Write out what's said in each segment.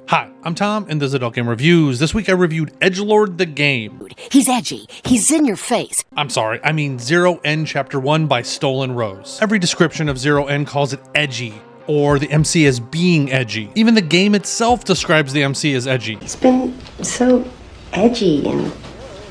Hi, I'm Tom, and this is Adult Game Reviews. This week I reviewed Edgelord the game. He's edgy. He's in your face. I'm sorry, I mean Zero End Chapter 1 by Stolen Rose. Every description of Zero End calls it edgy, or the MC as being edgy. Even the game itself describes the MC as edgy. He's been so edgy and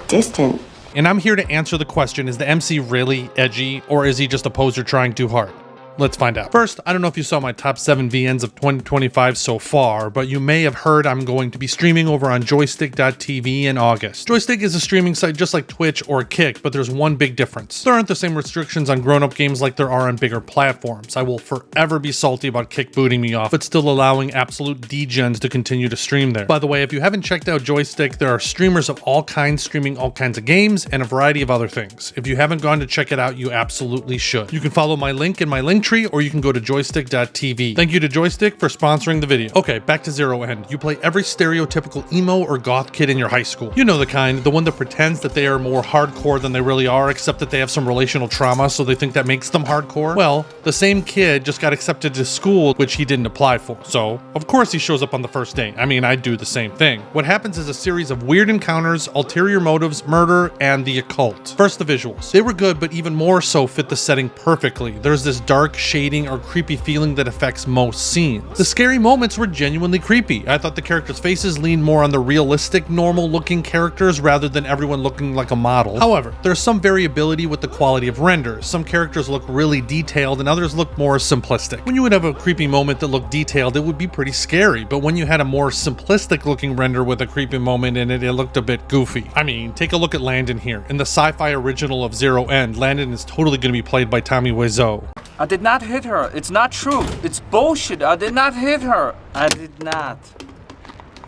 distant. And I'm here to answer the question, is the MC really edgy, or is he just a poser trying too hard? Let's find out. First, I don't know if you saw my top 7 VNs of 2025 so far, but you may have heard I'm going to be streaming over on Joystick.tv in August. Joystick is a streaming site just like Twitch or Kick, but there's one big difference. There aren't the same restrictions on grown-up games like there are on bigger platforms. I will forever be salty about Kick booting me off, but still allowing absolute degens to continue to stream there. By the way, if you haven't checked out Joystick, there are streamers of all kinds streaming all kinds of games and a variety of other things. If you haven't gone to check it out, you absolutely should. You can follow my link in my Linktree, or you can go to joystick.tv. Thank you to Joystick for sponsoring the video. Okay, back to Zero End. You play every stereotypical emo or goth kid in your high school. You know the kind, the one that pretends that they are more hardcore than they really are, except that they have some relational trauma, so they think that makes them hardcore. Well, the same kid just got accepted to school, which he didn't apply for. So, of course he shows up on the first day. I mean, I'd do the same thing. What happens is a series of weird encounters, ulterior motives, murder, and the occult. First, the visuals. They were good, but even more so fit the setting perfectly. There's this dark shading or creepy feeling that affects most scenes. The scary moments were genuinely creepy. I thought the characters' faces leaned more on the realistic, normal-looking characters rather than everyone looking like a model. However, there's some variability with the quality of renders. Some characters look really detailed and others look more simplistic. When you would have a creepy moment that looked detailed, it would be pretty scary, but when you had a more simplistic-looking render with a creepy moment in it, it looked a bit goofy. I mean, take a look at Landon here. In the sci-fi original of Zero End, Landon is totally going to be played by Tommy Wiseau. I did not hit her. It's not true. It's bullshit. I did not hit her. I did not.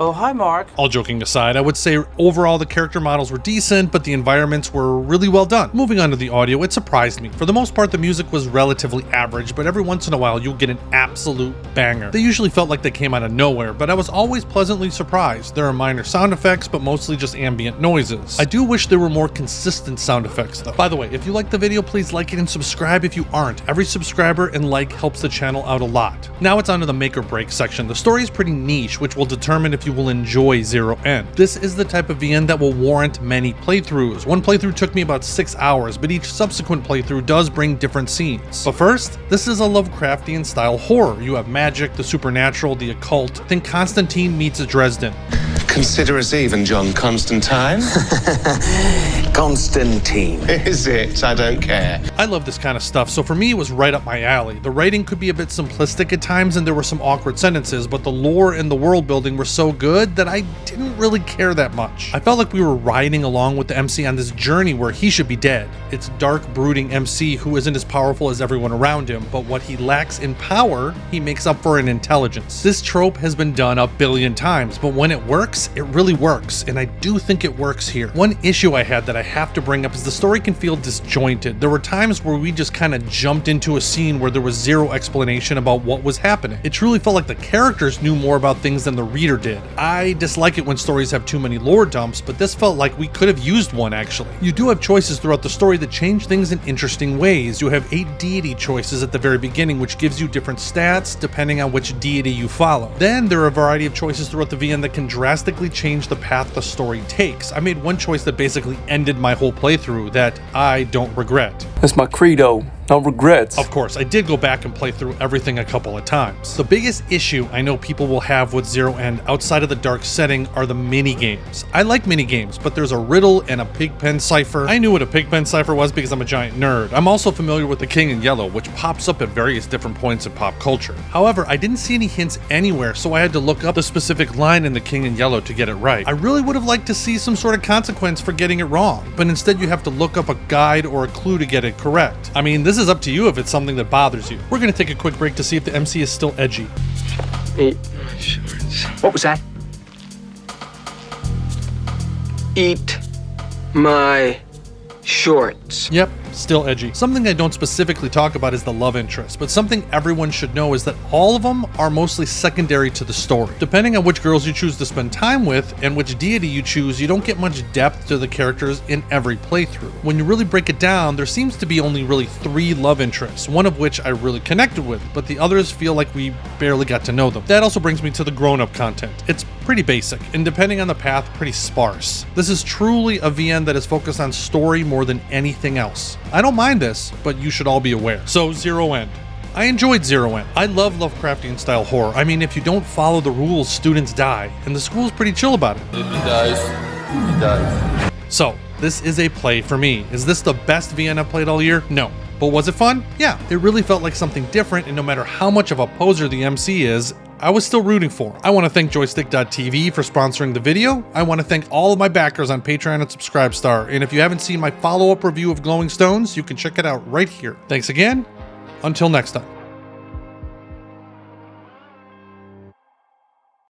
Oh, hi, Mark. All joking aside, I would say overall the character models were decent, but the environments were really well done. Moving on to the audio, it surprised me. For the most part, the music was relatively average, but every once in a while you'll get an absolute banger. They usually felt like they came out of nowhere, but I was always pleasantly surprised. There are minor sound effects, but mostly just ambient noises. I do wish there were more consistent sound effects though. By the way, if you like the video, please like it and subscribe if you aren't. Every subscriber and like helps the channel out a lot. Now it's on to the make or break section. The story is pretty niche, which will determine if you will enjoy Zero End. This is the type of VN that will warrant many playthroughs. One playthrough took me about 6 hours, but each subsequent playthrough does bring different scenes. But first, this is a Lovecraftian style horror. You have magic, the supernatural, the occult. Think Constantine meets Dresden. Consider us even, John Constantine. Constantine. Is it? I don't care. I love this kind of stuff, so for me it was right up my alley. The writing could be a bit simplistic at times and there were some awkward sentences, but the lore and the world building were so good that I didn't really care that much. I felt like we were riding along with the MC on this journey where he should be dead. It's dark, brooding MC who isn't as powerful as everyone around him, but what he lacks in power, he makes up for in intelligence. This trope has been done a billion times, but when it works, it really works, and I do think it works here. One issue I had that I have to bring up is the story can feel disjointed. There were times where we just kind of jumped into a scene where there was zero explanation about what was happening. It truly felt like the characters knew more about things than the reader did. I dislike it when stories have too many lore dumps, but this felt like we could have used one actually. You do have choices throughout the story that change things in interesting ways. You have 8 deity choices at the very beginning, which gives you different stats depending on which deity you follow. Then there are a variety of choices throughout the VN that can drastically change the path the story takes. I made one choice that basically ended my whole playthrough that I don't regret. That's my credo. No regrets. Of course, I did go back and play through everything a couple of times. The biggest issue I know people will have with Zero End outside of the dark setting are the mini-games. I like mini-games, but there's a riddle and a pigpen cipher. I knew what a pigpen cipher was because I'm a giant nerd. I'm also familiar with the King in Yellow, which pops up at various different points in pop culture. However, I didn't see any hints anywhere, so I had to look up the specific line in the King in Yellow to get it right. I really would have liked to see some sort of consequence for getting it wrong, but instead you have to look up a guide or a clue to get it correct. I mean, this is up to you if it's something that bothers you. We're gonna take a quick break to see if the MC is still edgy. Eat my shorts. What was that? Eat my shorts. Yep, still edgy. Something I don't specifically talk about is the love interest, but something everyone should know is that all of them are mostly secondary to the story. Depending on which girls you choose to spend time with and which deity you choose, you don't get much depth to the characters in every playthrough. When you really break it down, there seems to be only really 3 love interests, one of which I really connected with, but the others feel like we barely got to know them. That also brings me to the grown-up content. It's pretty basic, and depending on the path, pretty sparse. This is truly a VN that is focused on story more than anything else. I don't mind this, but you should all be aware. So, Zero End. I enjoyed Zero End. I love Lovecraftian style horror. I mean, if you don't follow the rules, students die, and the school's pretty chill about it. If he dies. So, this is a play for me. Is this the best VN I've played all year? No. But was it fun? Yeah. It really felt like something different, and no matter how much of a poser the MC is, I was still rooting for him. I want to thank Joystick.tv for sponsoring the video. I want to thank all of my backers on Patreon and Subscribestar. And if you haven't seen my follow-up review of Glowing Stones, you can check it out right here. Thanks again. Until next time.